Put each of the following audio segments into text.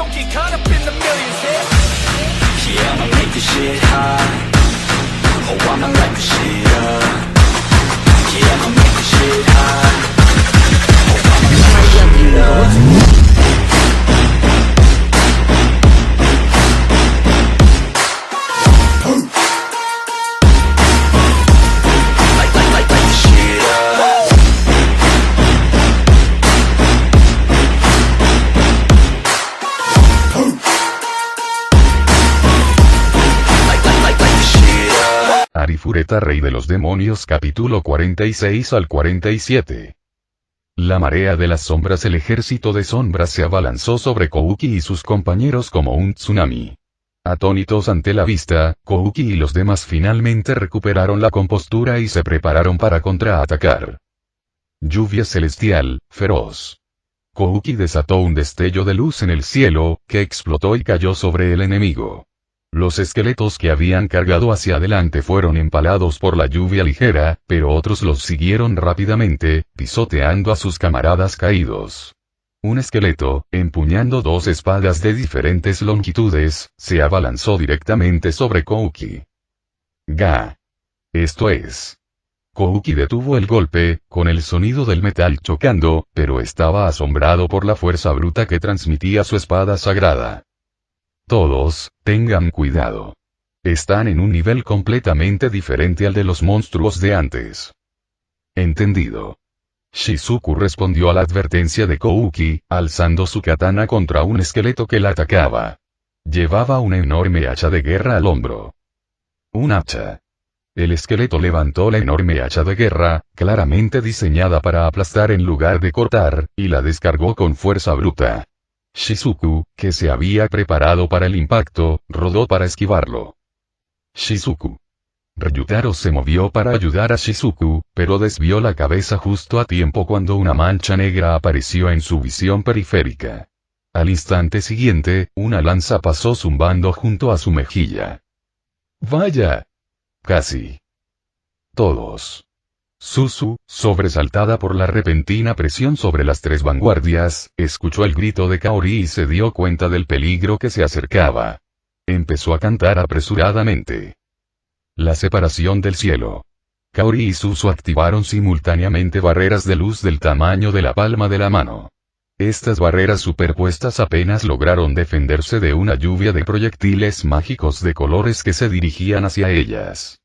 don't get caught up in the millions, Yeah, I'ma make this shit hot. Oh, I'ma light this shit up. Yeah, I'ma make this shit hot. Oh, I'ma light this shit up. Arifureta, rey de los demonios, capítulo 46 al 47. La marea de las sombras. El ejército de sombras se abalanzó sobre Kouki y sus compañeros como un tsunami. Atónitos ante la vista, Kouki y los demás finalmente recuperaron la compostura y se prepararon para contraatacar. Lluvia celestial, feroz. Kouki desató un destello de luz en el cielo, que explotó y cayó sobre el enemigo. Los esqueletos que habían cargado hacia adelante fueron empalados por la lluvia ligera, pero otros los siguieron rápidamente, pisoteando a sus camaradas caídos. Un esqueleto, empuñando dos espadas de diferentes longitudes, se abalanzó directamente sobre Kouki. Ga. Esto es. Kouki detuvo el golpe, con el sonido del metal chocando, pero estaba asombrado por la fuerza bruta que transmitía su espada sagrada. Todos, tengan cuidado. Están en un nivel completamente diferente al de los monstruos de antes. Entendido. Shizuku respondió a la advertencia de Kouki, alzando su katana contra un esqueleto que la atacaba. Llevaba una enorme hacha de guerra al hombro. Un hacha. El esqueleto levantó la enorme hacha de guerra, claramente diseñada para aplastar en lugar de cortar, y la descargó con fuerza bruta. Shizuku, que se había preparado para el impacto, rodó para esquivarlo. Shizuku. Ryutaro se movió para ayudar a Shizuku, pero desvió la cabeza justo a tiempo cuando una mancha negra apareció en su visión periférica. Al instante siguiente, una lanza pasó zumbando junto a su mejilla. ¡Vaya! Casi. Todos. Suzu, sobresaltada por la repentina presión sobre las tres vanguardias, escuchó el grito de Kaori y se dio cuenta del peligro que se acercaba. Empezó a cantar apresuradamente. La separación del cielo. Kaori y Suzu activaron simultáneamente barreras de luz del tamaño de la palma de la mano. Estas barreras superpuestas apenas lograron defenderse de una lluvia de proyectiles mágicos de colores que se dirigían hacia ellas.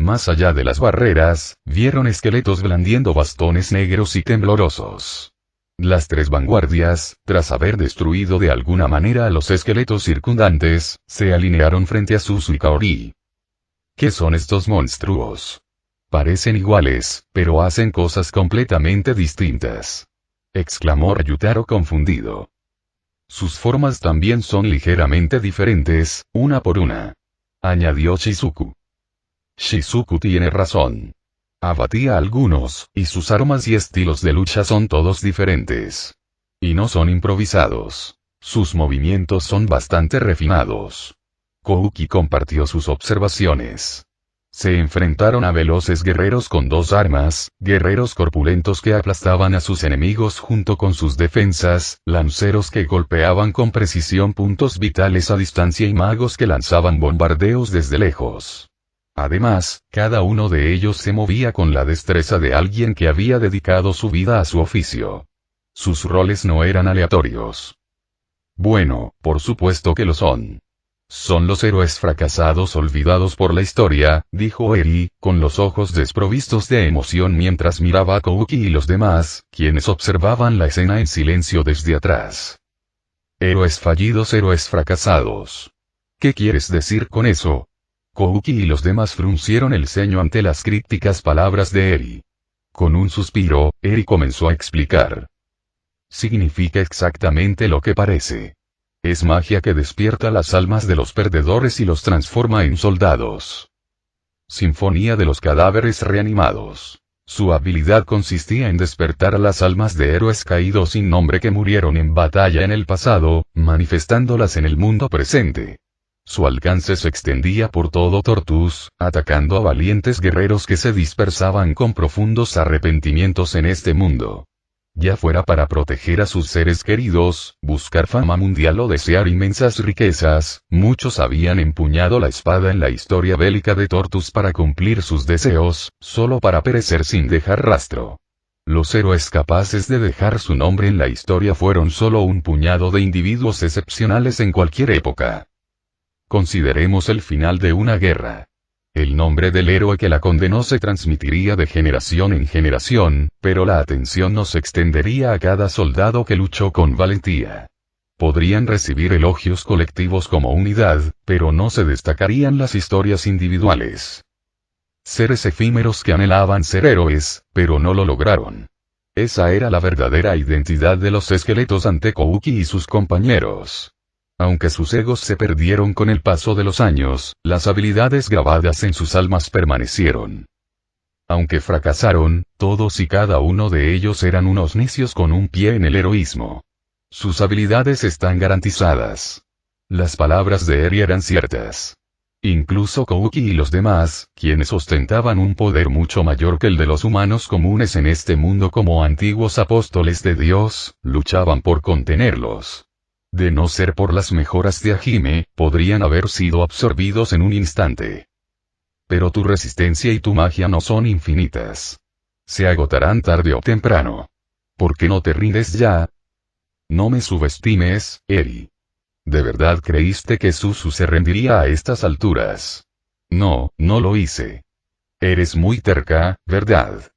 Más allá de las barreras, vieron esqueletos blandiendo bastones negros y temblorosos. Las tres vanguardias, tras haber destruido de alguna manera a los esqueletos circundantes, se alinearon frente a Suzu y Kaori. ¿Qué son estos monstruos? Parecen iguales, pero hacen cosas completamente distintas. Exclamó Ryutaro confundido. Sus formas también son ligeramente diferentes, una por una. Añadió Shizuku. Shizuku tiene razón. Abatía a algunos, y sus armas y estilos de lucha son todos diferentes. Y no son improvisados. Sus movimientos son bastante refinados. Kouki compartió sus observaciones. Se enfrentaron a veloces guerreros con dos armas, guerreros corpulentos que aplastaban a sus enemigos junto con sus defensas, lanceros que golpeaban con precisión puntos vitales a distancia y magos que lanzaban bombardeos desde lejos. Además, cada uno de ellos se movía con la destreza de alguien que había dedicado su vida a su oficio. Sus roles no eran aleatorios. Bueno, por supuesto que lo son. Son los héroes fracasados olvidados por la historia, dijo Eri, con los ojos desprovistos de emoción mientras miraba a Kouki y los demás, quienes observaban la escena en silencio desde atrás. Héroes fallidos, héroes fracasados. ¿Qué quieres decir con eso? Kouki y los demás fruncieron el ceño ante las crípticas palabras de Eri. Con un suspiro, Eri comenzó a explicar. Significa exactamente lo que parece. Es magia que despierta las almas de los perdedores y los transforma en soldados. Sinfonía de los cadáveres reanimados. Su habilidad consistía en despertar a las almas de héroes caídos sin nombre que murieron en batalla en el pasado, manifestándolas en el mundo presente. Su alcance se extendía por todo Tortus, atacando a valientes guerreros que se dispersaban con profundos arrepentimientos en este mundo. Ya fuera para proteger a sus seres queridos, buscar fama mundial o desear inmensas riquezas, muchos habían empuñado la espada en la historia bélica de Tortus para cumplir sus deseos, solo para perecer sin dejar rastro. Los héroes capaces de dejar su nombre en la historia fueron solo un puñado de individuos excepcionales en cualquier época. Consideremos el final de una guerra. El nombre del héroe que la condenó se transmitiría de generación en generación, pero la atención no se extendería a cada soldado que luchó con valentía. Podrían recibir elogios colectivos como unidad, pero no se destacarían las historias individuales. Seres efímeros que anhelaban ser héroes, pero no lo lograron. Esa era la verdadera identidad de los esqueletos ante Kouki y sus compañeros. Aunque sus egos se perdieron con el paso de los años, las habilidades grabadas en sus almas permanecieron. Aunque fracasaron, todos y cada uno de ellos eran unos necios con un pie en el heroísmo. Sus habilidades están garantizadas. Las palabras de Eri eran ciertas. Incluso Kouki y los demás, quienes ostentaban un poder mucho mayor que el de los humanos comunes en este mundo como antiguos apóstoles de Dios, luchaban por contenerlos. De no ser por las mejoras de Hajime, podrían haber sido absorbidos en un instante. Pero tu resistencia y tu magia no son infinitas. Se agotarán tarde o temprano. ¿Por qué no te rindes ya? No me subestimes, Eri. ¿De verdad creíste que Suzu se rendiría a estas alturas? No, no lo hice. Eres muy terca, ¿verdad?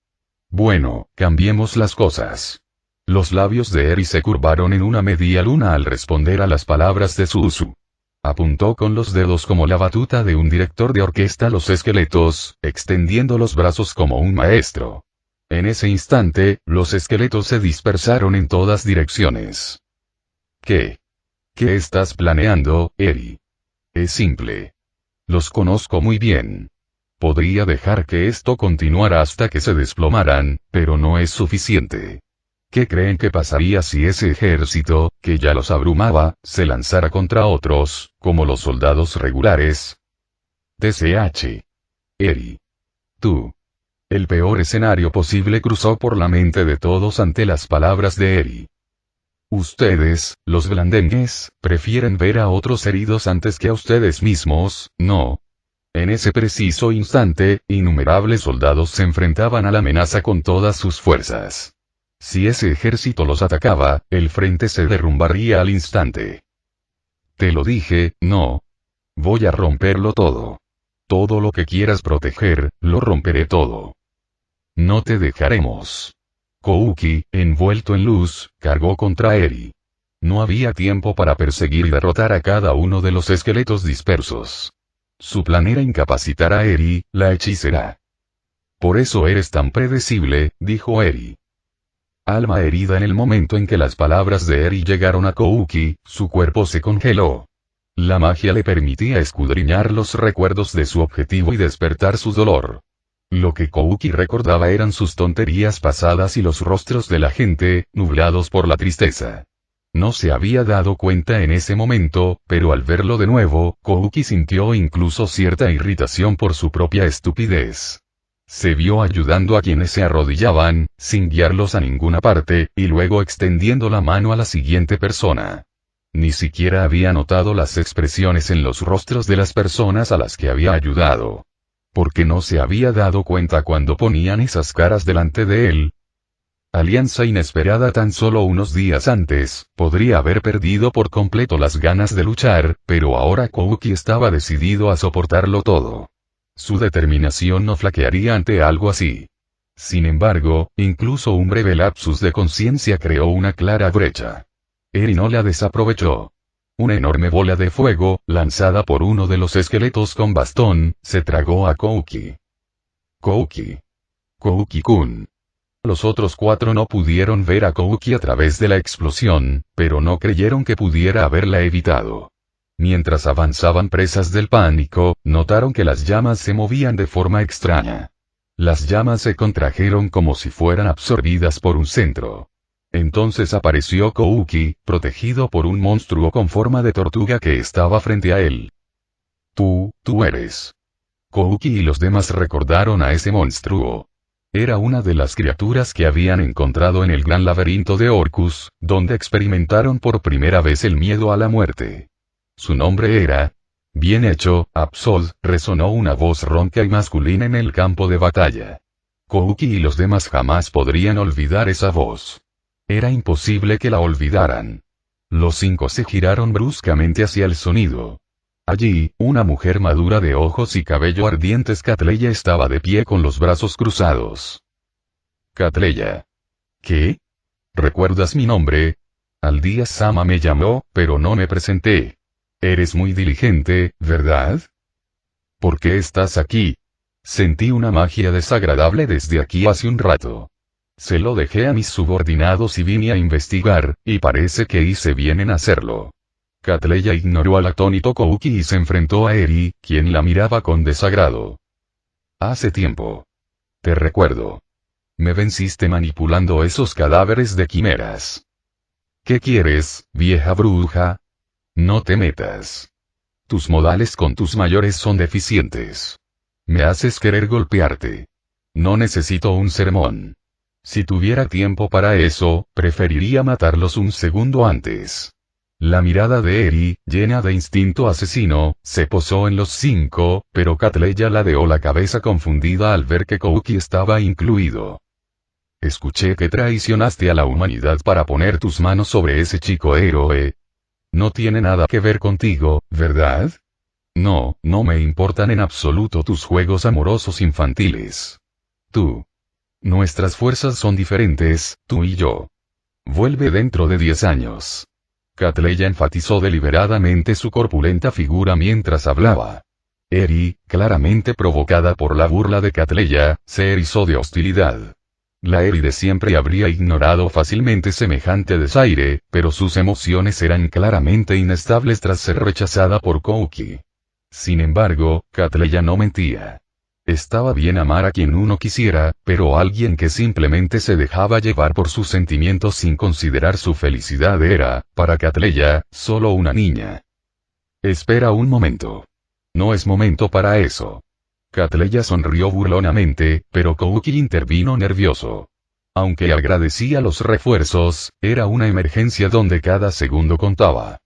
Bueno, cambiemos las cosas. Los labios de Eri se curvaron en una media luna al responder a las palabras de Suzu. Apuntó con los dedos como la batuta de un director de orquesta a los esqueletos, extendiendo los brazos como un maestro. En ese instante, los esqueletos se dispersaron en todas direcciones. ¿Qué? ¿Qué estás planeando, Eri? Es simple. Los conozco muy bien. Podría dejar que esto continuara hasta que se desplomaran, pero no es suficiente. ¿Qué creen que pasaría si ese ejército, que ya los abrumaba, se lanzara contra otros, como los soldados regulares? TCH. Eri. Tú. El peor escenario posible cruzó por la mente de todos ante las palabras de Eri. Ustedes, los blandengues, prefieren ver a otros heridos antes que a ustedes mismos, ¿no? En ese preciso instante, innumerables soldados se enfrentaban a la amenaza con todas sus fuerzas. Si ese ejército los atacaba, el frente se derrumbaría al instante. Te lo dije, no. Voy a romperlo todo. Todo lo que quieras proteger, lo romperé todo. No te dejaremos. Kouki, envuelto en luz, cargó contra Eri. No había tiempo para perseguir y derrotar a cada uno de los esqueletos dispersos. Su plan era incapacitar a Eri, la hechicera. Por eso eres tan predecible, dijo Eri. Alma herida en el momento en que las palabras de Eri llegaron a Kouki, su cuerpo se congeló. La magia le permitía escudriñar los recuerdos de su objetivo y despertar su dolor. Lo que Kouki recordaba eran sus tonterías pasadas y los rostros de la gente, nublados por la tristeza. No se había dado cuenta en ese momento, pero al verlo de nuevo, Kouki sintió incluso cierta irritación por su propia estupidez. Se vio ayudando a quienes se arrodillaban, sin guiarlos a ninguna parte, y luego extendiendo la mano a la siguiente persona. Ni siquiera había notado las expresiones en los rostros de las personas a las que había ayudado. ¿Por qué no se había dado cuenta cuando ponían esas caras delante de él? Alianza inesperada tan solo unos días antes, podría haber perdido por completo las ganas de luchar, pero ahora Kouki estaba decidido a soportarlo todo. Su determinación no flaquearía ante algo así. Sin embargo, incluso un breve lapsus de conciencia creó una clara brecha. Eri no la desaprovechó. Una enorme bola de fuego, lanzada por uno de los esqueletos con bastón, se tragó a Kouki. Kouki. Kouki-kun. Los otros 4 no pudieron ver a Kouki a través de la explosión, pero no creyeron que pudiera haberla evitado. Mientras avanzaban presas del pánico, notaron que las llamas se movían de forma extraña. Las llamas se contrajeron como si fueran absorbidas por un centro. Entonces apareció Kouki, protegido por un monstruo con forma de tortuga que estaba frente a él. Tú eres. Kouki y los demás recordaron a ese monstruo. Era una de las criaturas que habían encontrado en el gran laberinto de Orcus, donde experimentaron por primera vez el miedo a la muerte. Su nombre era... Bien hecho, Absol, resonó una voz ronca y masculina en el campo de batalla. Kouki y los demás jamás podrían olvidar esa voz. Era imposible que la olvidaran. Los 5 se giraron bruscamente hacia el sonido. Allí, una mujer madura de ojos y cabello ardientes Catleya estaba de pie con los brazos cruzados. Catleya. ¿Qué? ¿Recuerdas mi nombre? Aldia Sama me llamó, pero no me presenté. Eres muy diligente, ¿verdad? ¿Por qué estás aquí? Sentí una magia desagradable desde aquí hace un rato. Se lo dejé a mis subordinados y vine a investigar, y parece que hice bien en hacerlo. Catleya ignoró al atónito Kouki y se enfrentó a Eri, quien la miraba con desagrado. Hace tiempo. Te recuerdo. Me venciste manipulando esos cadáveres de quimeras. ¿Qué quieres, vieja bruja? No te metas. Tus modales con tus mayores son deficientes. Me haces querer golpearte. No necesito un sermón. Si tuviera tiempo para eso, preferiría matarlos un segundo antes. La mirada de Eri, llena de instinto asesino, se posó en los 5, pero Catleya ladeó la cabeza confundida al ver que Kouki estaba incluido. Escuché que traicionaste a la humanidad para poner tus manos sobre ese chico héroe. No tiene nada que ver contigo, ¿verdad? No, no me importan en absoluto tus juegos amorosos infantiles. Tú. Nuestras fuerzas son diferentes, tú y yo. Vuelve dentro de 10 años. Catleya enfatizó deliberadamente su corpulenta figura mientras hablaba. Eri, claramente provocada por la burla de Catleya, se erizó de hostilidad. La Eri de siempre habría ignorado fácilmente semejante desaire, pero sus emociones eran claramente inestables tras ser rechazada por Kouki. Sin embargo, Catleya no mentía. Estaba bien amar a quien uno quisiera, pero alguien que simplemente se dejaba llevar por sus sentimientos sin considerar su felicidad era, para Catleya, solo una niña. Espera un momento. No es momento para eso. Catleya sonrió burlonamente, pero Kouki intervino nervioso. Aunque agradecía los refuerzos, era una emergencia donde cada segundo contaba.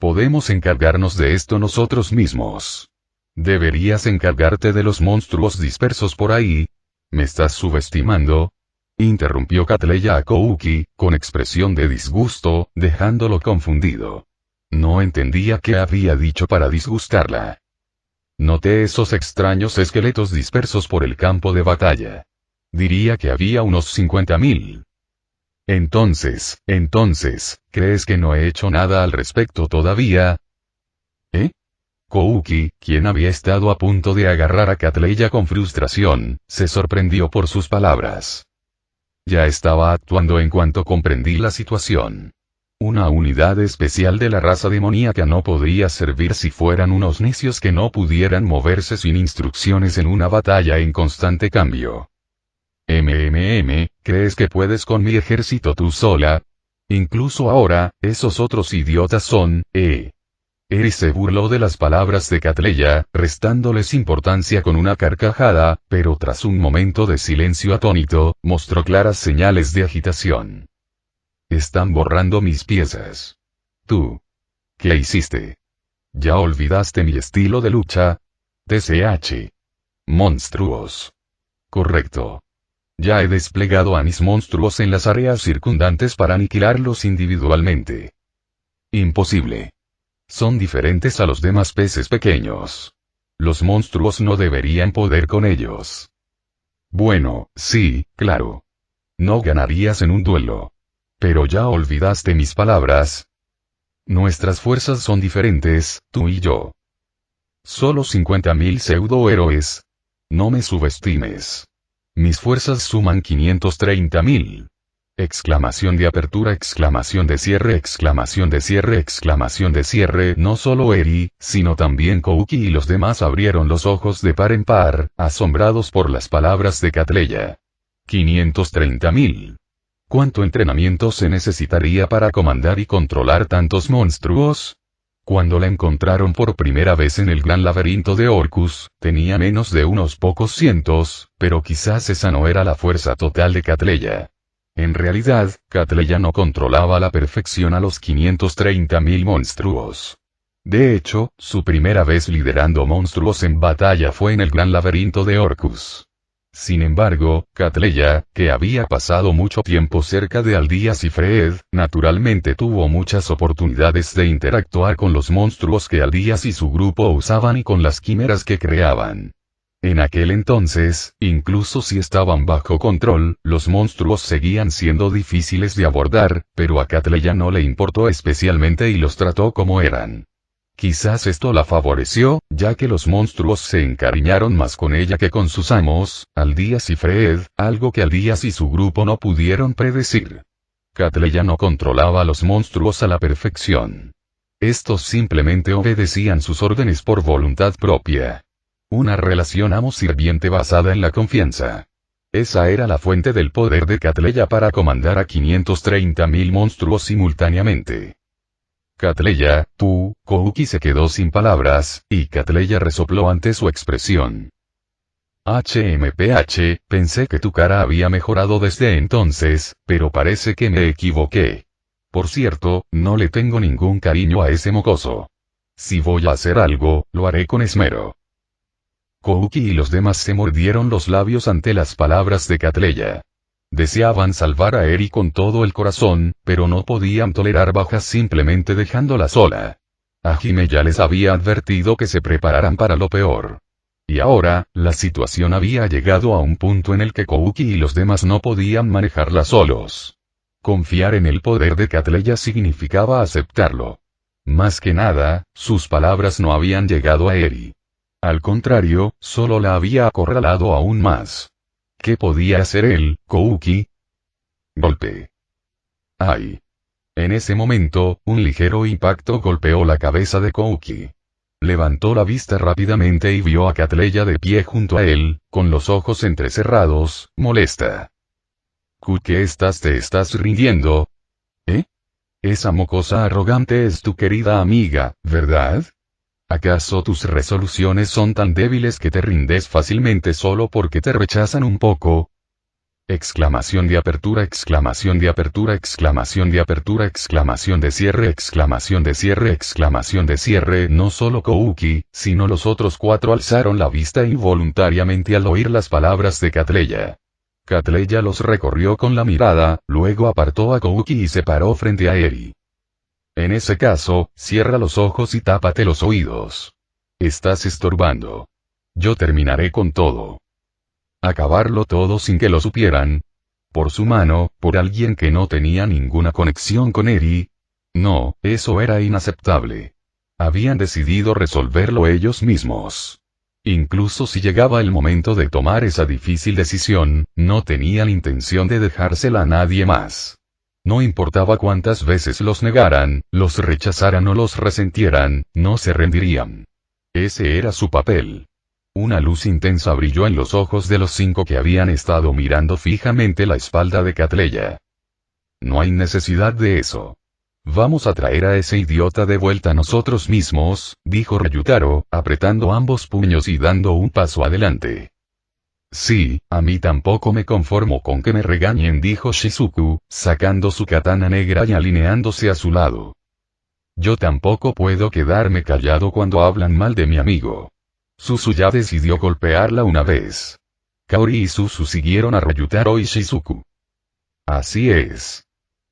Podemos encargarnos de esto nosotros mismos. Deberías encargarte de los monstruos dispersos por ahí. ¿Me estás subestimando? Interrumpió Catleya a Kouki, con expresión de disgusto, dejándolo confundido. No entendía qué había dicho para disgustarla. Noté esos extraños esqueletos dispersos por el campo de batalla. Diría que había unos 50.000. Entonces, ¿crees que no he hecho nada al respecto todavía? ¿Eh? Kouki, quien había estado a punto de agarrar a Catleya con frustración, se sorprendió por sus palabras. Ya estaba actuando en cuanto comprendí la situación. Una unidad especial de la raza demoníaca no podría servir si fueran unos necios que no pudieran moverse sin instrucciones en una batalla en constante cambio. ¿Crees que puedes con mi ejército tú sola? Incluso ahora, esos otros idiotas son, Eri se burló de las palabras de Catleya, restándoles importancia con una carcajada, pero tras un momento de silencio atónito, mostró claras señales de agitación. Están borrando mis piezas. ¿Tú? ¿Qué hiciste? ¿Ya olvidaste mi estilo de lucha? TCH. Monstruos. Correcto. Ya he desplegado a mis monstruos en las áreas circundantes para aniquilarlos individualmente. Imposible. Son diferentes a los demás peces pequeños. Los monstruos no deberían poder con ellos. Bueno, sí, claro. No ganarías en un duelo. Pero ya olvidaste mis palabras. Nuestras fuerzas son diferentes, tú y yo. Solo 50.000 pseudohéroes. No me subestimes. Mis fuerzas suman 530.000. Exclamación de apertura, exclamación de cierre, exclamación de cierre, exclamación de cierre. No solo Eri, sino también Kouki y los demás abrieron los ojos de par en par, asombrados por las palabras de Catleya. 530.000. ¿Cuánto entrenamiento se necesitaría para comandar y controlar tantos monstruos? Cuando la encontraron por primera vez en el gran laberinto de Orcus, tenía menos de unos pocos cientos, pero quizás esa no era la fuerza total de Catleya. En realidad, Catleya no controlaba a la perfección a los 530.000 monstruos. De hecho, su primera vez liderando monstruos en batalla fue en el gran laberinto de Orcus. Sin embargo, Catleya, que había pasado mucho tiempo cerca de Aldías y Fred, naturalmente tuvo muchas oportunidades de interactuar con los monstruos que Aldías y su grupo usaban y con las quimeras que creaban. En aquel entonces, incluso si estaban bajo control, los monstruos seguían siendo difíciles de abordar, pero a Catleya no le importó especialmente y los trató como eran. Quizás esto la favoreció, ya que los monstruos se encariñaron más con ella que con sus amos, Aldías y Fred, algo que Aldías y su grupo no pudieron predecir. Catleya no controlaba a los monstruos a la perfección. Estos simplemente obedecían sus órdenes por voluntad propia. Una relación amo-sirviente basada en la confianza. Esa era la fuente del poder de Catleya para comandar a 530.000 monstruos simultáneamente. Catleya, Kouki se quedó sin palabras, y Catleya resopló ante su expresión. HMPH, pensé que tu cara había mejorado desde entonces, pero parece que me equivoqué. Por cierto, no le tengo ningún cariño a ese mocoso. Si voy a hacer algo, lo haré con esmero. Kouki y los demás se mordieron los labios ante las palabras de Catleya. Deseaban salvar a Eri con todo el corazón, pero no podían tolerar bajas simplemente dejándola sola. Hajime ya les había advertido que se prepararan para lo peor. Y ahora, la situación había llegado a un punto en el que Kouki y los demás no podían manejarla solos. Confiar en el poder de Catleya significaba aceptarlo. Más que nada, sus palabras no habían llegado a Eri. Al contrario, solo la había acorralado aún más. ¿Qué podía hacer él, Kouki? Golpe. ¡Ay! En ese momento, un ligero impacto golpeó la cabeza de Kouki. Levantó la vista rápidamente y vio a Catleya de pie junto a él, con los ojos entrecerrados, molesta. ¿Qué te estás rindiendo? ¿Eh? Esa mocosa arrogante es tu querida amiga, ¿verdad? ¿Acaso tus resoluciones son tan débiles que te rindes fácilmente solo porque te rechazan un poco? Exclamación de apertura, exclamación de apertura, exclamación de apertura, exclamación de cierre, exclamación de cierre, exclamación de cierre. No solo Kouki, sino los otros cuatro alzaron la vista involuntariamente al oír las palabras de Catleya. Catleya los recorrió con la mirada, luego apartó a Kouki y se paró frente a Eri. En ese caso, cierra los ojos y tápate los oídos. Estás estorbando. Yo terminaré con todo. Acabarlo todo sin que lo supieran. Por su mano, por alguien que no tenía ninguna conexión con Eri. No, eso era inaceptable. Habían decidido resolverlo ellos mismos. Incluso si llegaba el momento de tomar esa difícil decisión, no tenían intención de dejársela a nadie más. No importaba cuántas veces los negaran, los rechazaran o los resentieran, no se rendirían. Ese era su papel. Una luz intensa brilló en los ojos de los 5 que habían estado mirando fijamente la espalda de Catleya. No hay necesidad de eso. Vamos a traer a ese idiota de vuelta a nosotros mismos, dijo Ryutaro, apretando ambos puños y dando un paso adelante. Sí, a mí tampoco me conformo con que me regañen, dijo Shizuku, sacando su katana negra y alineándose a su lado. Yo tampoco puedo quedarme callado cuando hablan mal de mi amigo. Suzu ya decidió golpearla una vez. Kaori y Suzu siguieron a Ryutaro y Shizuku. Así es.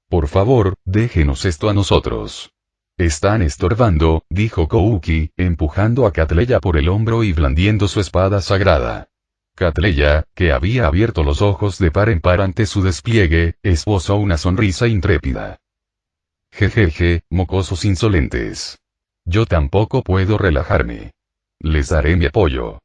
Por favor, déjenos esto a nosotros. Están estorbando, dijo Kouki, empujando a Catleya por el hombro y blandiendo su espada sagrada. Catleya, que había abierto los ojos de par en par ante su despliegue, esbozó una sonrisa intrépida. Jejeje, mocosos insolentes. Yo tampoco puedo relajarme. Les daré mi apoyo.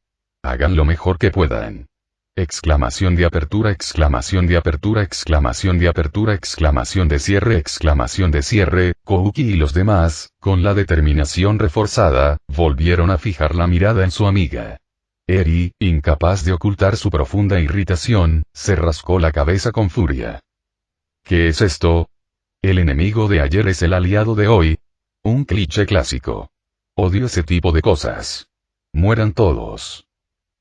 Hagan lo mejor que puedan. Exclamación de apertura, exclamación de apertura, exclamación de apertura, exclamación de cierre, exclamación de cierre. Kouki y los demás, con la determinación reforzada, volvieron a fijar la mirada en su amiga. Eri, incapaz de ocultar su profunda irritación, se rascó la cabeza con furia. ¿Qué es esto? ¿El enemigo de ayer es el aliado de hoy? Un cliché clásico. Odio ese tipo de cosas. Mueran todos.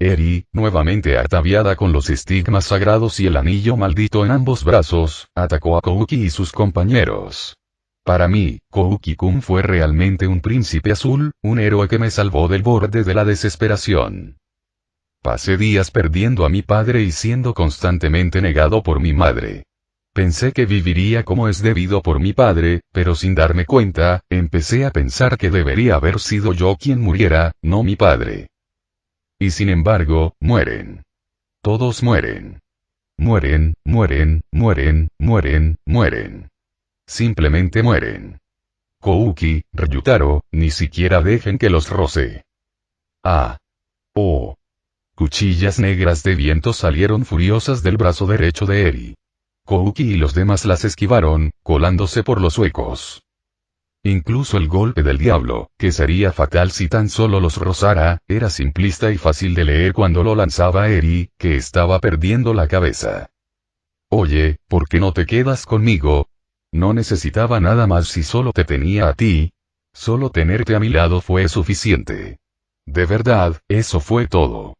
Eri, nuevamente ataviada con los estigmas sagrados y el anillo maldito en ambos brazos, atacó a Kouki y sus compañeros. Para mí, Kouki-kun fue realmente un príncipe azul, un héroe que me salvó del borde de la desesperación. Pasé días perdiendo a mi padre y siendo constantemente negado por mi madre. Pensé que viviría como es debido por mi padre, pero sin darme cuenta, empecé a pensar que debería haber sido yo quien muriera, no mi padre. Y sin embargo, mueren. Todos mueren. Mueren, mueren, mueren, mueren, mueren. Simplemente mueren. Kouki, Ryutaro, ni siquiera dejen que los roce. Ah. Oh. Cuchillas negras de viento salieron furiosas del brazo derecho de Eri. Kouki y los demás las esquivaron, colándose por los huecos. Incluso el golpe del diablo, que sería fatal si tan solo los rozara, era simplista y fácil de leer cuando lo lanzaba Eri, que estaba perdiendo la cabeza. Oye, ¿por qué no te quedas conmigo? No necesitaba nada más si solo te tenía a ti. Solo tenerte a mi lado fue suficiente. De verdad, eso fue todo.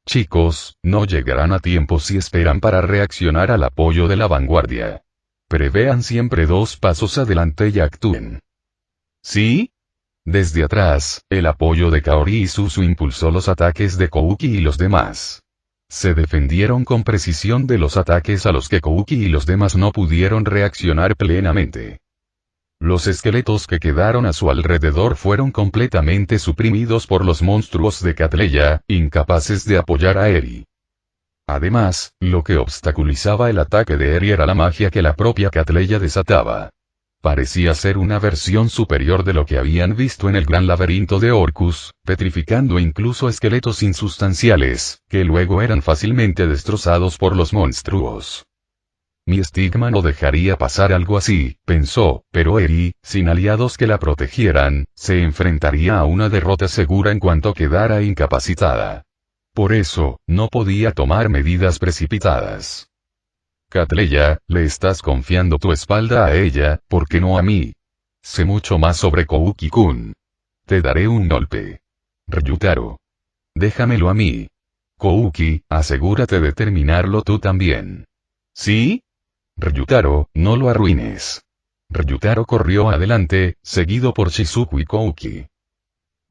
Chicos, no llegarán a tiempo si esperan para reaccionar al apoyo de la vanguardia. Prevean siempre 2 pasos adelante y actúen. ¿Sí? Desde atrás, el apoyo de Kaori y Suzu impulsó los ataques de Kouki y los demás. Se defendieron con precisión de los ataques a los que Kouki y los demás no pudieron reaccionar plenamente. Los esqueletos que quedaron a su alrededor fueron completamente suprimidos por los monstruos de Catleya, incapaces de apoyar a Eri. Además, lo que obstaculizaba el ataque de Eri era la magia que la propia Catleya desataba. Parecía ser una versión superior de lo que habían visto en el gran laberinto de Orcus, petrificando incluso esqueletos insustanciales, que luego eran fácilmente destrozados por los monstruos. Mi estigma no dejaría pasar algo así, pensó, pero Eri, sin aliados que la protegieran, se enfrentaría a una derrota segura en cuanto quedara incapacitada. Por eso, no podía tomar medidas precipitadas. Catleya, le estás confiando tu espalda a ella, ¿por qué no a mí? Sé mucho más sobre Kouki-kun. Te daré un golpe. Ryutaro. Déjamelo a mí. Kouki, asegúrate de terminarlo tú también. ¿Sí? Ryutaro, no lo arruines. Ryutaro corrió adelante, seguido por Shizuku y Kouki.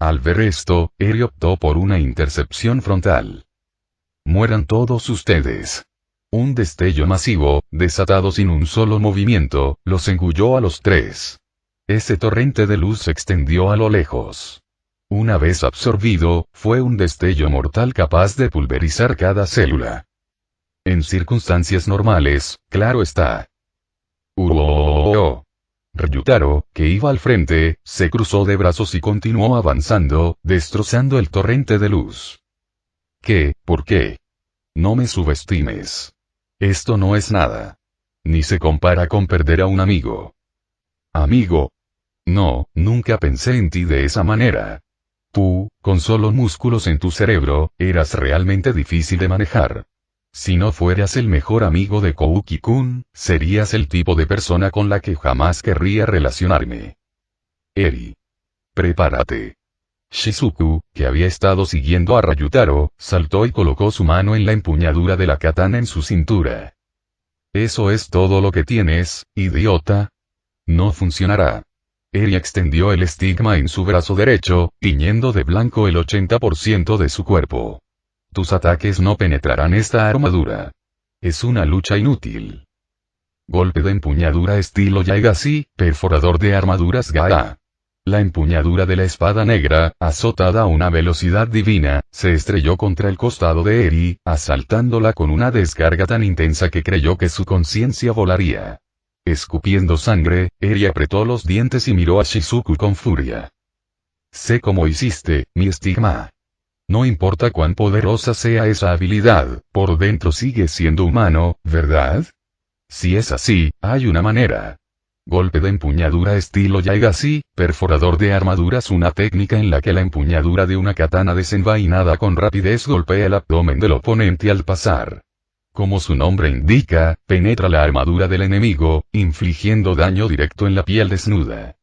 Al ver esto, Eri optó por una intercepción frontal. Mueran todos ustedes. Un destello masivo, desatado sin un solo movimiento, los engulló a los 3. Ese torrente de luz se extendió a lo lejos. Una vez absorbido, fue un destello mortal capaz de pulverizar cada célula. En circunstancias normales, claro está. Ryutaro, que iba al frente, se cruzó de brazos y continuó avanzando, destrozando el torrente de luz. ¿Qué? ¿Por qué? No me subestimes. Esto no es nada. Ni se compara con perder a un amigo. ¿Amigo? No, nunca pensé en ti de esa manera. Tú, con solo músculos en tu cerebro, eras realmente difícil de manejar. Si no fueras el mejor amigo de Kouki-kun, serías el tipo de persona con la que jamás querría relacionarme. Eri. Prepárate. Shizuku, que había estado siguiendo a Ryutaro, saltó y colocó su mano en la empuñadura de la katana en su cintura. ¿Eso es todo lo que tienes, idiota? No funcionará. Eri extendió el estigma en su brazo derecho, tiñendo de blanco el 80% de su cuerpo. Tus ataques no penetrarán esta armadura. Es una lucha inútil. Golpe de empuñadura estilo Yagasi, perforador de armaduras Gaia. La empuñadura de la espada negra, azotada a una velocidad divina, se estrelló contra el costado de Eri, asaltándola con una descarga tan intensa que creyó que su conciencia volaría. Escupiendo sangre, Eri apretó los dientes y miró a Shizuku con furia. Sé cómo hiciste, mi estigma. No importa cuán poderosa sea esa habilidad, por dentro sigue siendo humano, ¿verdad? Si es así, hay una manera. Golpe de empuñadura estilo Yagasi, perforador de armaduras, una técnica en la que la empuñadura de una katana desenvainada con rapidez golpea el abdomen del oponente al pasar. Como su nombre indica, penetra la armadura del enemigo, infligiendo daño directo en la piel desnuda.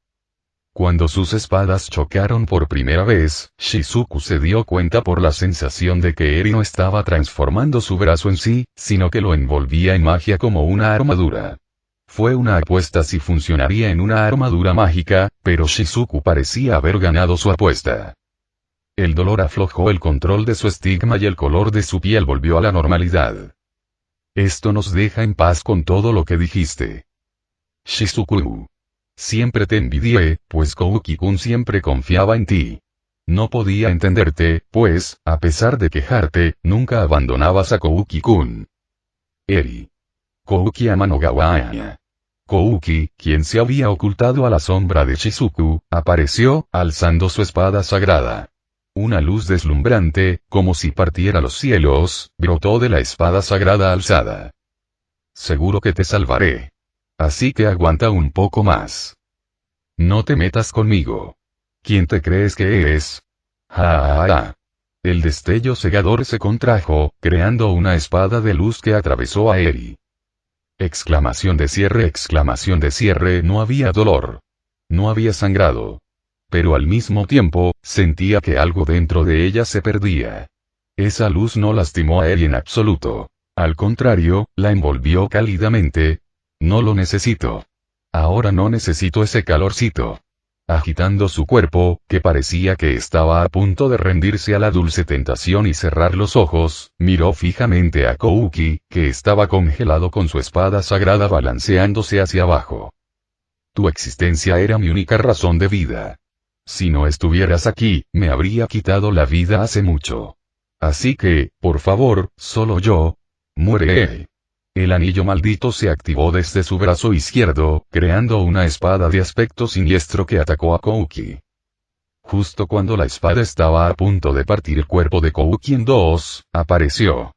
Cuando sus espadas chocaron por primera vez, Shizuku se dio cuenta por la sensación de que Eri no estaba transformando su brazo en sí, sino que lo envolvía en magia como una armadura. Fue una apuesta si funcionaría en una armadura mágica, pero Shizuku parecía haber ganado su apuesta. El dolor aflojó el control de su estigma y el color de su piel volvió a la normalidad. Esto nos deja en paz con todo lo que dijiste. Shizuku. Siempre te envidié, pues Kouki-kun siempre confiaba en ti. No podía entenderte, pues, a pesar de quejarte, nunca abandonabas a Kouki-kun. Eri. Kouki Amanogawa. Kouki, quien se había ocultado a la sombra de Shizuku, apareció, alzando su espada sagrada. Una luz deslumbrante, como si partiera los cielos, brotó de la espada sagrada alzada. Seguro que te salvaré. Así que aguanta un poco más. No te metas conmigo. ¿Quién te crees que eres? ¡Ja! El destello cegador se contrajo, creando una espada de luz que atravesó a Eri. Exclamación de cierre, no había dolor. No había sangrado. Pero al mismo tiempo, sentía que algo dentro de ella se perdía. Esa luz no lastimó a Eri en absoluto. Al contrario, la envolvió cálidamente. No lo necesito. Ahora no necesito ese calorcito. Agitando su cuerpo, que parecía que estaba a punto de rendirse a la dulce tentación y cerrar los ojos, miró fijamente a Kouki, que estaba congelado con su espada sagrada balanceándose hacia abajo. Tu existencia era mi única razón de vida. Si no estuvieras aquí, me habría quitado la vida hace mucho. Así que, por favor, solo yo. Muere. El anillo maldito se activó desde su brazo izquierdo, creando una espada de aspecto siniestro que atacó a Kouki. Justo cuando la espada estaba a punto de partir el cuerpo de Kouki en dos, apareció.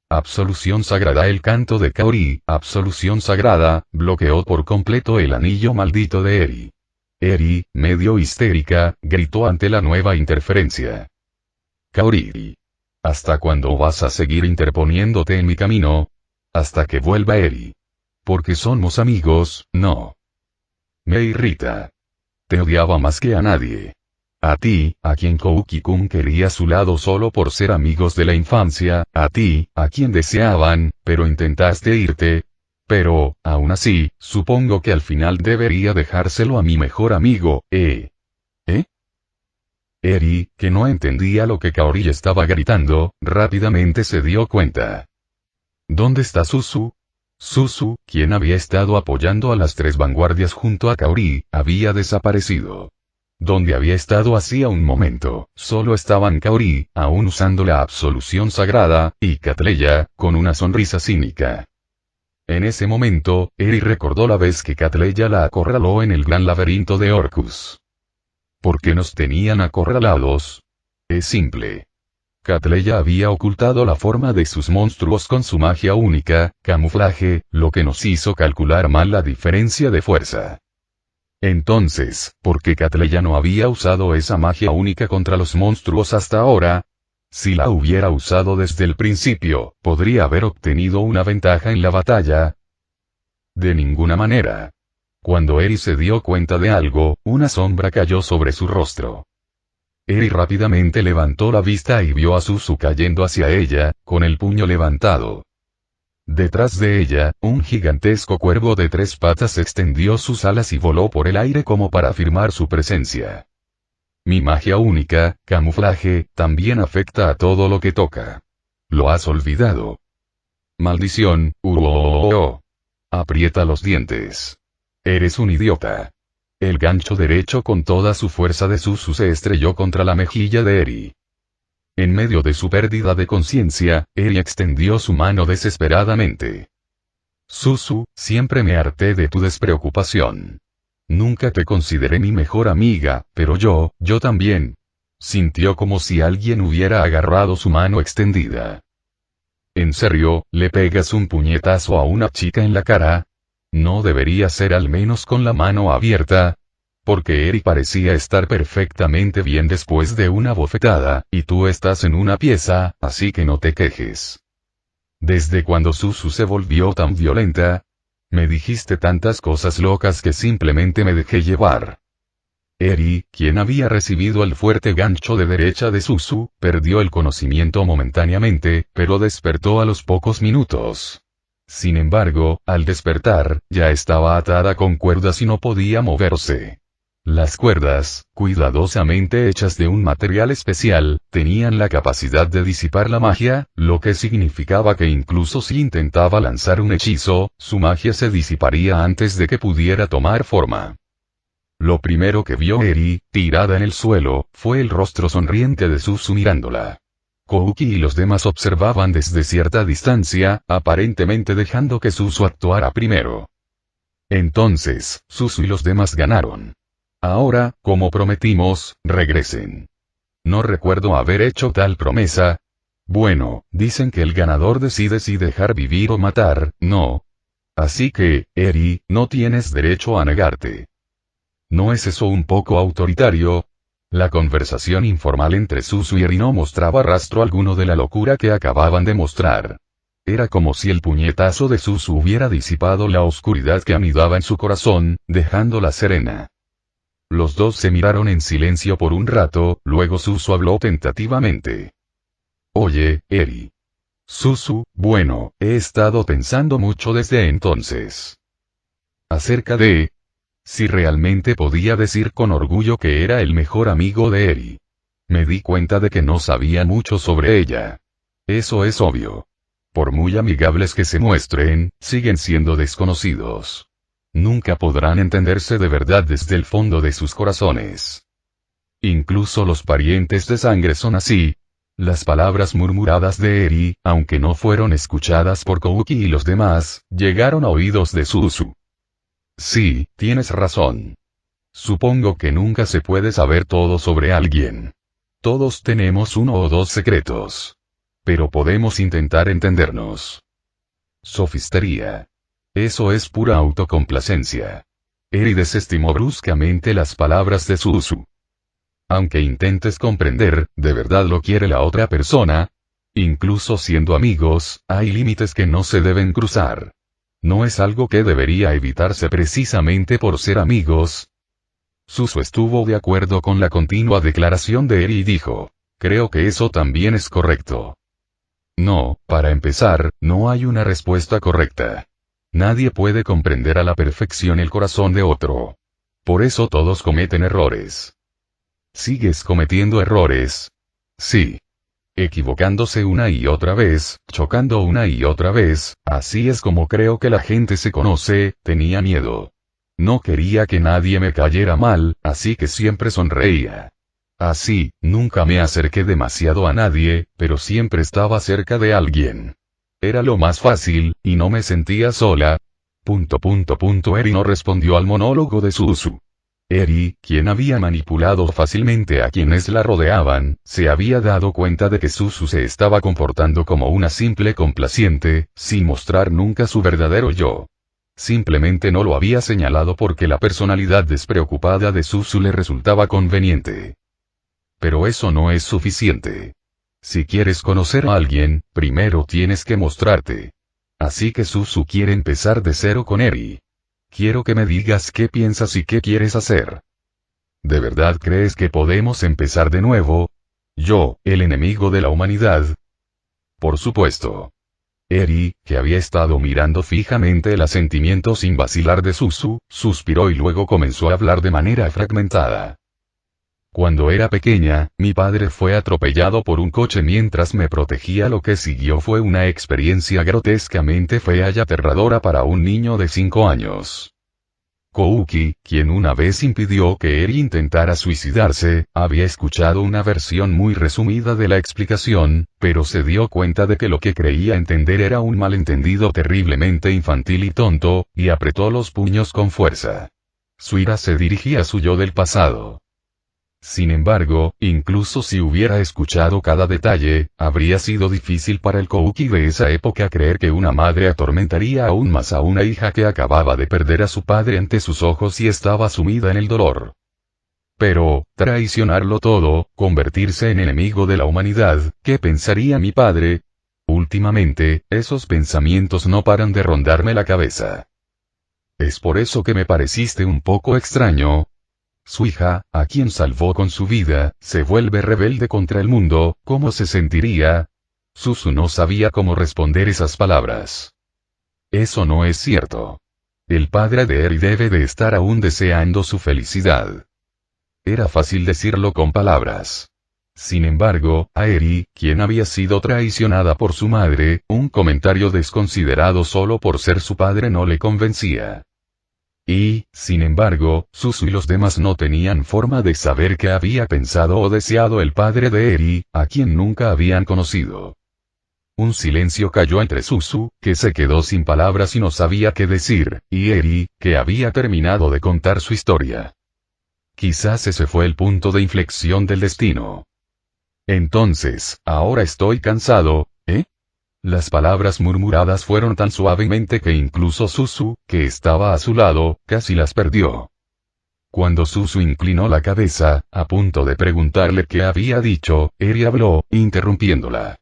Absolución sagrada. El canto de Kaori, absolución sagrada, bloqueó por completo el anillo maldito de Eri. Eri, medio histérica, gritó ante la nueva interferencia. Kaori. ¿Hasta cuándo vas a seguir interponiéndote en mi camino? Hasta que vuelva Eri. Porque somos amigos, ¿no? Me irrita. Te odiaba más que a nadie. A ti, a quien Kouki-kun quería a su lado solo por ser amigos de la infancia, a ti, a quien deseaban, pero intentaste irte. Pero, aún así, supongo que al final debería dejárselo a mi mejor amigo, ¿Eh? Eri, que no entendía lo que Kaori estaba gritando, rápidamente se dio cuenta. ¿Dónde está Suzu? Suzu, quien había estado apoyando a las tres vanguardias junto a Kaori, había desaparecido. Donde había estado hacía un momento, solo estaban Kaori, aún usando la absolución sagrada, y Catleya, con una sonrisa cínica. En ese momento, Eri recordó la vez que Catleya la acorraló en el gran laberinto de Orcus. ¿Por qué nos tenían acorralados? Es simple. Catleya había ocultado la forma de sus monstruos con su magia única, camuflaje, lo que nos hizo calcular mal la diferencia de fuerza. Entonces, ¿por qué Catleya no había usado esa magia única contra los monstruos hasta ahora? Si la hubiera usado desde el principio, ¿podría haber obtenido una ventaja en la batalla? De ninguna manera. Cuando Eri se dio cuenta de algo, una sombra cayó sobre su rostro. Eri rápidamente levantó la vista y vio a Suzu cayendo hacia ella, con el puño levantado. Detrás de ella, un gigantesco cuervo de 3 patas extendió sus alas y voló por el aire como para afirmar su presencia. Mi magia única, camuflaje, también afecta a todo lo que toca. ¿Lo has olvidado? Maldición, Aprieta los dientes. Eres un idiota. El gancho derecho con toda su fuerza de Suzu se estrelló contra la mejilla de Eri. En medio de su pérdida de conciencia, Eri extendió su mano desesperadamente. Suzu, siempre me harté de tu despreocupación. Nunca te consideré mi mejor amiga, pero yo también. Sintió como si alguien hubiera agarrado su mano extendida. ¿En serio, le pegas un puñetazo a una chica en la cara? ¿No debería ser al menos con la mano abierta? Porque Eri parecía estar perfectamente bien después de una bofetada, y tú estás en una pieza, así que no te quejes. ¿Desde cuando Suzu se volvió tan violenta? Me dijiste tantas cosas locas que simplemente me dejé llevar. Eri, quien había recibido el fuerte gancho de derecha de Suzu, perdió el conocimiento momentáneamente, pero despertó a los pocos minutos. Sin embargo, al despertar, ya estaba atada con cuerdas y no podía moverse. Las cuerdas, cuidadosamente hechas de un material especial, tenían la capacidad de disipar la magia, lo que significaba que incluso si intentaba lanzar un hechizo, su magia se disiparía antes de que pudiera tomar forma. Lo primero que vio Eri, tirada en el suelo, fue el rostro sonriente de Suzu mirándola. Kouki y los demás observaban desde cierta distancia, aparentemente dejando que Suzu actuara primero. Entonces, Suzu y los demás ganaron. Ahora, como prometimos, regresen. No recuerdo haber hecho tal promesa. Bueno, dicen que el ganador decide si dejar vivir o matar, ¿no? Así que, Eri, no tienes derecho a negarte. ¿No es eso un poco autoritario? La conversación informal entre Suzu y Eri no mostraba rastro alguno de la locura que acababan de mostrar. Era como si el puñetazo de Suzu hubiera disipado la oscuridad que anidaba en su corazón, dejándola serena. Los dos se miraron en silencio por un rato, luego Suzu habló tentativamente. Oye, Eri. Suzu, bueno, he estado pensando mucho desde entonces. Acerca de... Si realmente podía decir con orgullo que era el mejor amigo de Eri. Me di cuenta de que no sabía mucho sobre ella. Eso es obvio. Por muy amigables que se muestren, siguen siendo desconocidos. Nunca podrán entenderse de verdad desde el fondo de sus corazones. Incluso los parientes de sangre son así. Las palabras murmuradas de Eri, aunque no fueron escuchadas por Kouki y los demás, llegaron a oídos de Suzu. Sí, tienes razón. Supongo que nunca se puede saber todo sobre alguien. Todos tenemos uno o dos secretos. Pero podemos intentar entendernos. Sofistería. Eso es pura autocomplacencia. Eri desestimó bruscamente las palabras de Suzu. Aunque intentes comprender, ¿de verdad lo quiere la otra persona? Incluso siendo amigos, hay límites que no se deben cruzar. ¿No es algo que debería evitarse precisamente por ser amigos? Suzu estuvo de acuerdo con la continua declaración de Eri y dijo, creo que eso también es correcto. No, para empezar, no hay una respuesta correcta. Nadie puede comprender a la perfección el corazón de otro. Por eso todos cometen errores. ¿Sigues cometiendo errores? Sí. Equivocándose una y otra vez, chocando una y otra vez, así es como creo que la gente se conoce, tenía miedo. No quería que nadie me cayera mal, así que siempre sonreía. Así, nunca me acerqué demasiado a nadie, pero siempre estaba cerca de alguien. Era lo más fácil, y no me sentía sola. Eri no respondió al monólogo de Suzu. Eri, quien había manipulado fácilmente a quienes la rodeaban, se había dado cuenta de que Suzu se estaba comportando como una simple complaciente, sin mostrar nunca su verdadero yo. Simplemente no lo había señalado porque la personalidad despreocupada de Suzu le resultaba conveniente. Pero eso no es suficiente. Si quieres conocer a alguien, primero tienes que mostrarte. Así que Suzu quiere empezar de cero con Eri. Quiero que me digas qué piensas y qué quieres hacer. ¿De verdad crees que podemos empezar de nuevo? Yo, el enemigo de la humanidad. Por supuesto. Eri, que había estado mirando fijamente el asentimiento sin vacilar de Suzu, suspiró y luego comenzó a hablar de manera fragmentada. Cuando era pequeña, mi padre fue atropellado por un coche mientras me protegía. Lo que siguió fue una experiencia grotescamente fea y aterradora para un niño de 5 años. Kouki, quien una vez impidió que Eri intentara suicidarse, había escuchado una versión muy resumida de la explicación, pero se dio cuenta de que lo que creía entender era un malentendido terriblemente infantil y tonto, y apretó los puños con fuerza. Su ira se dirigía a su yo del pasado. Sin embargo, incluso si hubiera escuchado cada detalle, habría sido difícil para el Kouki de esa época creer que una madre atormentaría aún más a una hija que acababa de perder a su padre ante sus ojos y estaba sumida en el dolor. Pero, traicionarlo todo, convertirse en enemigo de la humanidad, ¿qué pensaría mi padre? Últimamente, esos pensamientos no paran de rondarme la cabeza. ¿Es por eso que me pareciste un poco extraño? Su hija, a quien salvó con su vida, se vuelve rebelde contra el mundo, ¿cómo se sentiría? Suzu no sabía cómo responder esas palabras. Eso no es cierto. El padre de Eri debe de estar aún deseando su felicidad. Era fácil decirlo con palabras. Sin embargo, a Eri, quien había sido traicionada por su madre, un comentario desconsiderado solo por ser su padre no le convencía. Y, sin embargo, Suzu y los demás no tenían forma de saber qué había pensado o deseado el padre de Eri, a quien nunca habían conocido. Un silencio cayó entre Suzu, que se quedó sin palabras y no sabía qué decir, y Eri, que había terminado de contar su historia. Quizás ese fue el punto de inflexión del destino. Entonces, ahora estoy cansado, ¿eh? Las palabras murmuradas fueron tan suavemente que incluso Suzu, que estaba a su lado, casi las perdió. Cuando Suzu inclinó la cabeza, a punto de preguntarle qué había dicho, Eri habló, interrumpiéndola.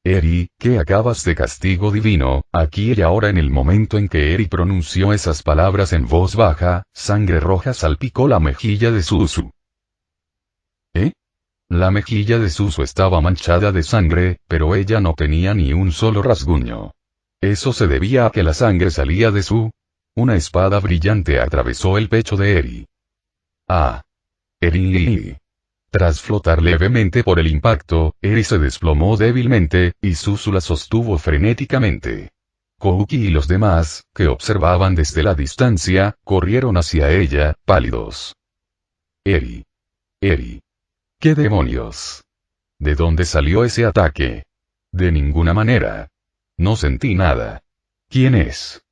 Eri, ¿qué acabas de castigo divino? Aquí y ahora en el momento en que Eri pronunció esas palabras en voz baja, sangre roja salpicó la mejilla de Suzu. ¿Eh? La mejilla de Suzu estaba manchada de sangre, pero ella no tenía ni un solo rasguño. Eso se debía a que la sangre salía de su... Una espada brillante atravesó el pecho de Eri. ¡Ah! Eri. Tras flotar levemente por el impacto, Eri se desplomó débilmente, y Suzu la sostuvo frenéticamente. Kouki y los demás, que observaban desde la distancia, corrieron hacia ella, pálidos. Eri. ¿Qué demonios? ¿De dónde salió ese ataque? De ninguna manera. No sentí nada. ¿Quién es?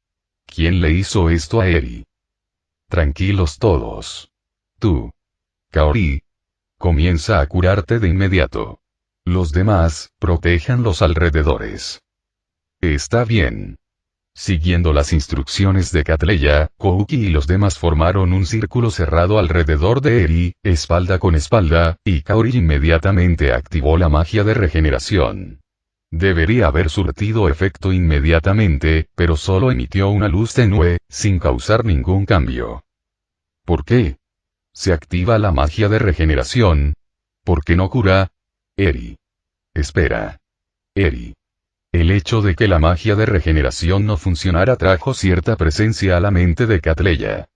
¿Quién le hizo esto a Eri? Tranquilos todos. Tú. Kaori. Comienza a curarte de inmediato. Los demás, protejan los alrededores. Está bien. Siguiendo las instrucciones de Catleya, Kouki y los demás formaron un círculo cerrado alrededor de Eri, espalda con espalda, y Kaori inmediatamente activó la magia de regeneración. Debería haber surtido efecto inmediatamente, pero solo emitió una luz tenue, sin causar ningún cambio. ¿Por qué? ¿Se activa la magia de regeneración? ¿Por qué no cura? Eri. Espera. Eri. El hecho de que la magia de regeneración no funcionara trajo cierta presencia a la mente de Catleya.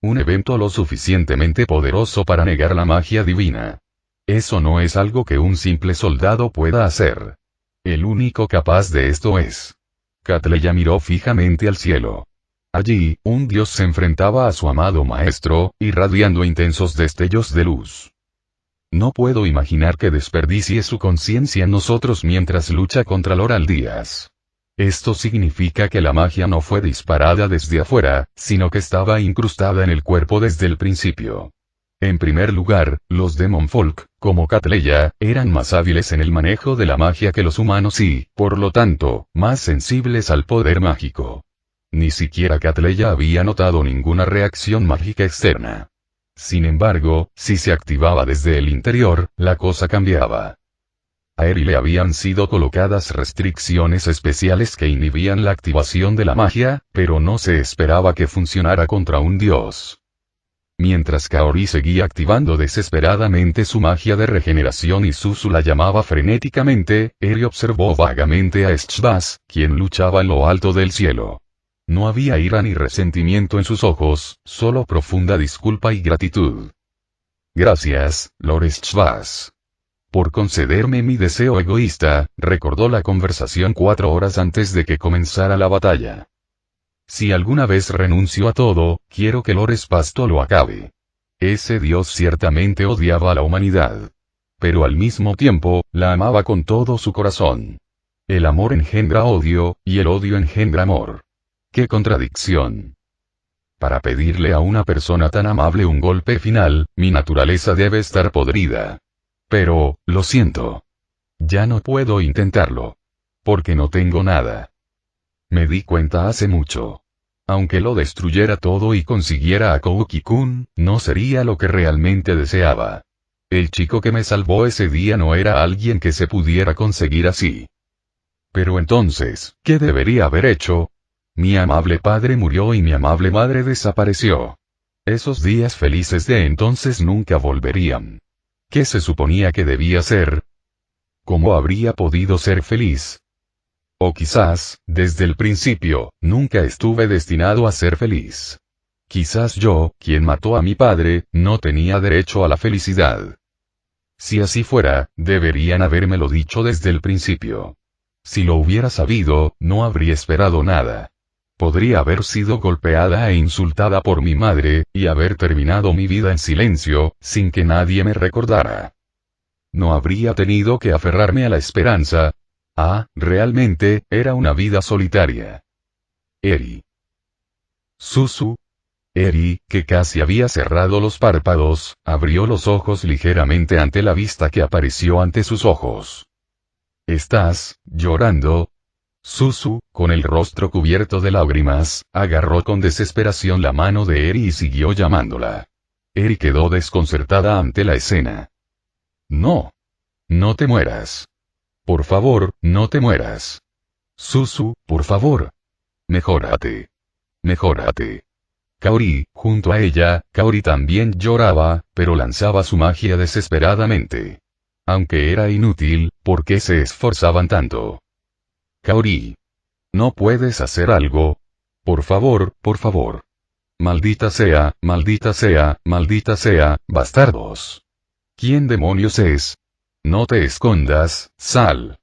Un evento lo suficientemente poderoso para negar la magia divina. Eso no es algo que un simple soldado pueda hacer. El único capaz de esto es. Catleya miró fijamente al cielo. Allí, un dios se enfrentaba a su amado maestro, irradiando intensos destellos de luz. No puedo imaginar que desperdicie su conciencia en nosotros mientras lucha contra Loraldías. Esto significa que la magia no fue disparada desde afuera, sino que estaba incrustada en el cuerpo desde el principio. En primer lugar, los Demon Folk, como Catleya, eran más hábiles en el manejo de la magia que los humanos y, por lo tanto, más sensibles al poder mágico. Ni siquiera Catleya había notado ninguna reacción mágica externa. Sin embargo, si se activaba desde el interior, la cosa cambiaba. A Eri le habían sido colocadas restricciones especiales que inhibían la activación de la magia, pero no se esperaba que funcionara contra un dios. Mientras Kaori seguía activando desesperadamente su magia de regeneración y Suzu la llamaba frenéticamente, Eri observó vagamente a Shvas, quien luchaba en lo alto del cielo. No había ira ni resentimiento en sus ojos, solo profunda disculpa y gratitud. Gracias, Lord Shvas. Por concederme mi deseo egoísta, recordó la conversación 4 horas antes de que comenzara la batalla. Si alguna vez renuncio a todo, quiero que Lord Spasto lo acabe. Ese dios ciertamente odiaba a la humanidad. Pero al mismo tiempo, la amaba con todo su corazón. El amor engendra odio, y el odio engendra amor. ¡Qué contradicción! Para pedirle a una persona tan amable un golpe final, mi naturaleza debe estar podrida. Pero, lo siento. Ya no puedo intentarlo. Porque no tengo nada. Me di cuenta hace mucho. Aunque lo destruyera todo y consiguiera a Kouki-kun, no sería lo que realmente deseaba. El chico que me salvó ese día no era alguien que se pudiera conseguir así. Pero entonces, ¿qué debería haber hecho? Mi amable padre murió y mi amable madre desapareció. Esos días felices de entonces nunca volverían. ¿Qué se suponía que debía ser? ¿Cómo habría podido ser feliz? O quizás, desde el principio, nunca estuve destinado a ser feliz. Quizás yo, quien mató a mi padre, no tenía derecho a la felicidad. Si así fuera, deberían habérmelo dicho desde el principio. Si lo hubiera sabido, no habría esperado nada. Podría haber sido golpeada e insultada por mi madre, y haber terminado mi vida en silencio, sin que nadie me recordara. No habría tenido que aferrarme a la esperanza. Realmente, era una vida solitaria. Eri. Susu. Eri, que casi había cerrado los párpados, abrió los ojos ligeramente ante la vista que apareció ante sus ojos. ¿Estás llorando? Susu, con el rostro cubierto de lágrimas, agarró con desesperación la mano de Eri y siguió llamándola. Eri quedó desconcertada ante la escena. No. No te mueras. Por favor, no te mueras. Susu, por favor. Mejórate. Mejórate. Kaori, junto a ella, Kaori también lloraba, pero lanzaba su magia desesperadamente. Aunque era inútil, ¿por qué se esforzaban tanto? Kaori. ¿No puedes hacer algo? Por favor, por favor. Maldita sea, maldita sea, maldita sea, bastardos. ¿Quién demonios es? No te escondas, sal.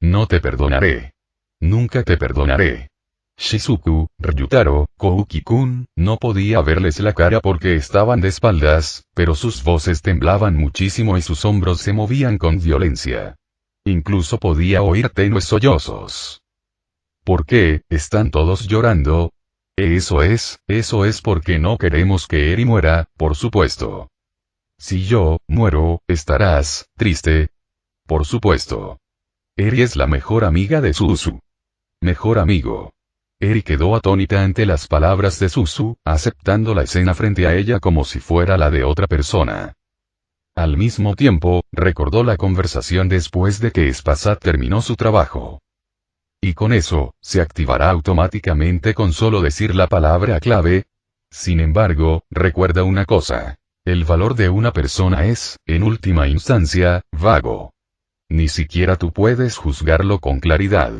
No te perdonaré. Nunca te perdonaré. Shizuku, Ryutaro, Kouki-kun, no podía verles la cara porque estaban de espaldas, pero sus voces temblaban muchísimo y sus hombros se movían con violencia. Incluso podía oír tenues sollozos. ¿Por qué están todos llorando? Eso es porque no queremos que Eri muera, por supuesto. Si yo muero, ¿estarás triste? Por supuesto. Eri es la mejor amiga de Susu. Mejor amigo. Eri quedó atónita ante las palabras de Susu, aceptando la escena frente a ella como si fuera la de otra persona. Al mismo tiempo, recordó la conversación después de que Spazat terminó su trabajo. Y con eso, se activará automáticamente con solo decir la palabra clave. Sin embargo, recuerda una cosa. El valor de una persona es, en última instancia, vago. Ni siquiera tú puedes juzgarlo con claridad.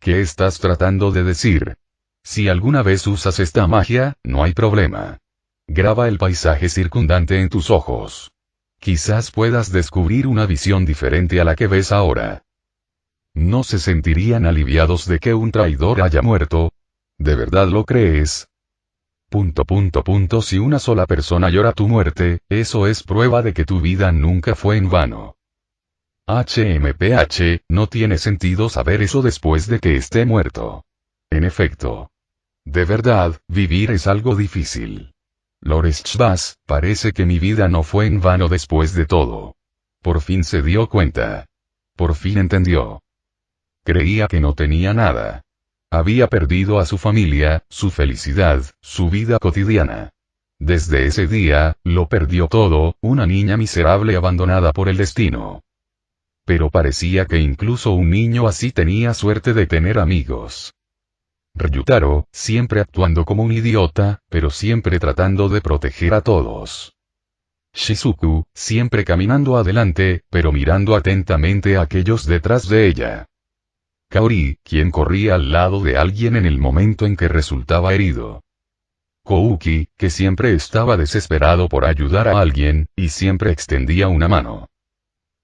¿Qué estás tratando de decir? Si alguna vez usas esta magia, no hay problema. Graba el paisaje circundante en tus ojos. Quizás puedas descubrir una visión diferente a la que ves ahora. ¿No se sentirían aliviados de que un traidor haya muerto? ¿De verdad lo crees? Si una sola persona llora tu muerte, eso es prueba de que tu vida nunca fue en vano. HMPH, no tiene sentido saber eso después de que esté muerto. En efecto. De verdad, vivir es algo difícil. Lores Chvas, parece que mi vida no fue en vano después de todo. Por fin se dio cuenta. Por fin entendió. Creía que no tenía nada. Había perdido a su familia, su felicidad, su vida cotidiana. Desde ese día, lo perdió todo, una niña miserable abandonada por el destino. Pero parecía que incluso un niño así tenía suerte de tener amigos. Ryutaro, siempre actuando como un idiota, pero siempre tratando de proteger a todos. Shizuku, siempre caminando adelante, pero mirando atentamente a aquellos detrás de ella. Kaori, quien corría al lado de alguien en el momento en que resultaba herido. Kouki, que siempre estaba desesperado por ayudar a alguien, y siempre extendía una mano.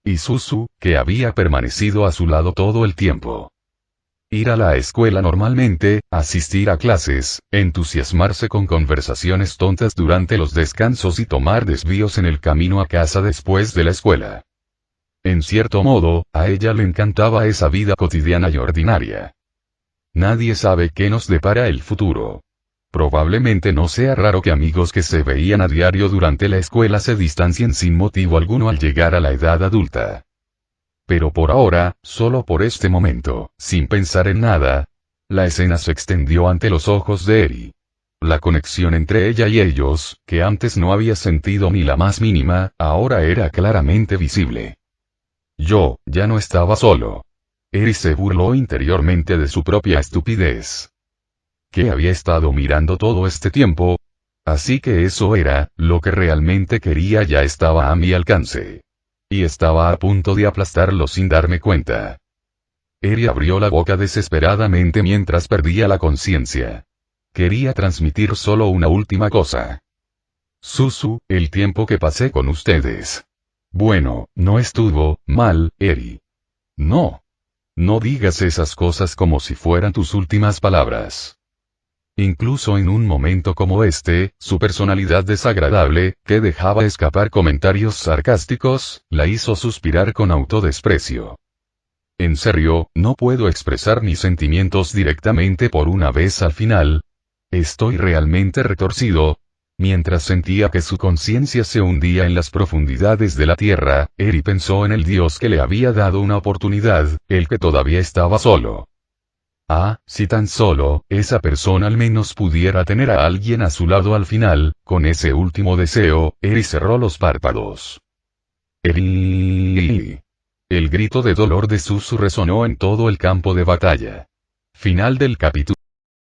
Y Susu, que había permanecido a su lado todo el tiempo. Ir a la escuela normalmente, asistir a clases, entusiasmarse con conversaciones tontas durante los descansos y tomar desvíos en el camino a casa después de la escuela. En cierto modo, a ella le encantaba esa vida cotidiana y ordinaria. Nadie sabe qué nos depara el futuro. Probablemente no sea raro que amigos que se veían a diario durante la escuela se distancien sin motivo alguno al llegar a la edad adulta. Pero por ahora, solo por este momento, sin pensar en nada, la escena se extendió ante los ojos de Eri. La conexión entre ella y ellos, que antes no había sentido ni la más mínima, ahora era claramente visible. Yo, ya no estaba solo. Eri se burló interiormente de su propia estupidez. ¿Qué había estado mirando todo este tiempo? Así que eso era, lo que realmente quería ya estaba a mi alcance. Y estaba a punto de aplastarlo sin darme cuenta. Eri abrió la boca desesperadamente mientras perdía la conciencia. Quería transmitir solo una última cosa. Suzu, el tiempo que pasé con ustedes. Bueno, no estuvo mal, Eri. No. No digas esas cosas como si fueran tus últimas palabras. Incluso en un momento como este, su personalidad desagradable, que dejaba escapar comentarios sarcásticos, la hizo suspirar con autodesprecio. En serio, no puedo expresar mis sentimientos directamente por una vez al final. Estoy realmente retorcido. Mientras sentía que su conciencia se hundía en las profundidades de la tierra, Eri pensó en el Dios que le había dado una oportunidad, el que todavía estaba solo. Ah, si tan solo, esa persona al menos pudiera tener a alguien a su lado al final. Con ese último deseo, Eri cerró los párpados. Eri. El grito de dolor de Suzu resonó en todo el campo de batalla. Final del capítulo.